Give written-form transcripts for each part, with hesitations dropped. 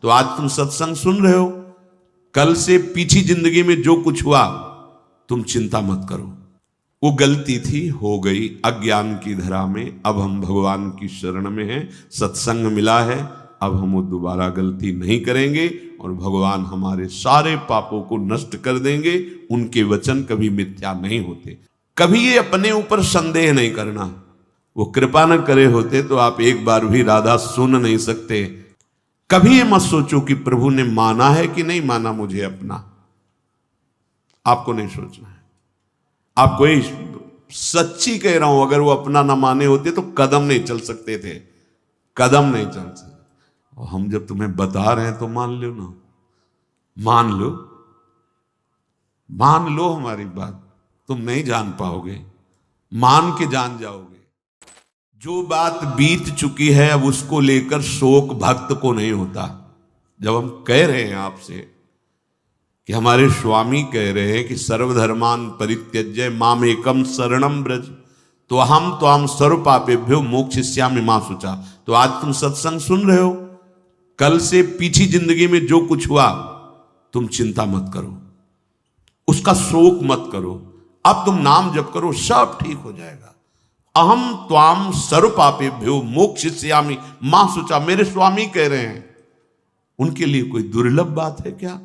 तो आज तुम सत्संग सुन रहे हो, कल से पीछी जिंदगी में जो कुछ हुआ तुम चिंता मत करो। वो गलती थी, हो गई अज्ञान की धरा में, अब हम भगवान की शरण में हैं, सत्संग मिला है, अब हम वो दोबारा गलती नहीं करेंगे और भगवान हमारे सारे पापों को नष्ट कर देंगे। उनके वचन कभी मिथ्या नहीं होते। कभी ये अपने ऊपर संदेह नहीं करना, वो कृपा न करे होते तो आप एक बार भी राधा सुन नहीं सकते। कभी ये मत सोचो कि प्रभु ने माना है कि नहीं माना मुझे अपना, आपको नहीं सोचना है। आपको ही सच्ची कह रहा हूं, अगर वो अपना ना माने होते तो कदम नहीं चल सकते थे, कदम नहीं चल सकते। और हम जब तुम्हें बता रहे हैं तो मान लो ना, मान लो, मान लो हमारी बात। तुम नहीं जान पाओगे, मान के जान जाओगे। जो बात बीत चुकी है अब उसको लेकर शोक भक्त को नहीं होता। जब हम कह रहे हैं आपसे कि हमारे स्वामी कह रहे हैं कि सर्वधर्मान परित्यज्य मामेकम शरणम ब्रज, तो हम त्वाम सर्व पापेभ्यो मोक्षयिष्यामि मा शुचा। तो आज तुम सत्संग सुन रहे हो, कल से पीछी जिंदगी में जो कुछ हुआ तुम चिंता मत करो, उसका शोक मत करो। अब तुम नाम जप करो, सब ठीक हो जाएगा। अहम त्वाम सर्व पापेभ्यो मोक्षयिष्यामि मा शुचा, मेरे स्वामी कह रहे हैं। उनके लिए कोई दुर्लभ बात है क्या?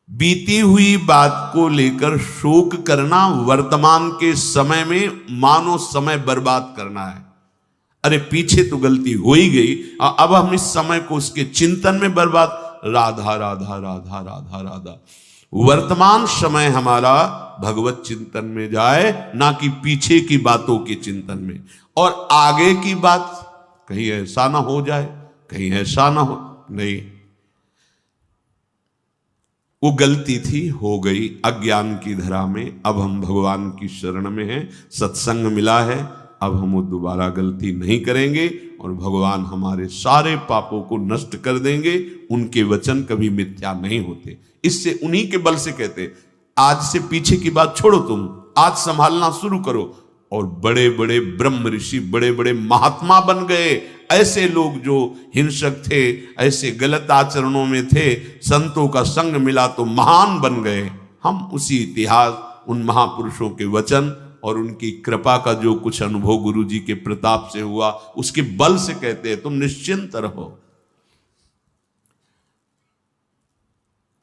बीती हुई बात को लेकर शोक करना वर्तमान के समय में मानो समय बर्बाद करना है। अरे पीछे तो गलती हो ही गई, अब हम इस समय को उसके चिंतन में बर्बाद। राधा राधा राधा राधा राधा। वर्तमान समय हमारा भगवत चिंतन में जाए, ना कि पीछे की बातों के चिंतन में। और आगे की बात कहीं ऐसा ना हो जाए, कहीं ऐसा ना हो, नहीं। वो गलती थी, हो गई अज्ञान की धरा में, अब हम भगवान की शरण में हैं, सत्संग मिला है, अब हम वो दोबारा गलती नहीं करेंगे और भगवान हमारे सारे पापों को नष्ट कर देंगे। उनके वचन कभी मिथ्या नहीं होते। इससे उन्हीं के बल से कहते, आज से पीछे की बात छोड़ो, तुम आज संभालना शुरू करो। और बड़े बड़े ब्रह्म ऋषि, बड़े बड़े महात्मा बन गए। ऐसे लोग जो हिंसक थे, ऐसे गलत आचरणों में थे, संतों का संग मिला तो महान बन गए। हम उसी इतिहास, उन महापुरुषों के वचन और उनकी कृपा का जो कुछ अनुभव गुरु जी के प्रताप से हुआ, उसके बल से कहते हैं तुम निश्चिंत रहो।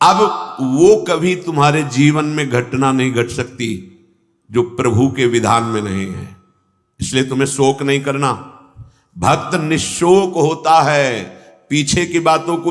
अब वो कभी तुम्हारे जीवन में घटना नहीं घट सकती जो प्रभु के विधान में नहीं है, इसलिए तुम्हें शोक नहीं करना। भक्त निशोक होता है, पीछे की बातों को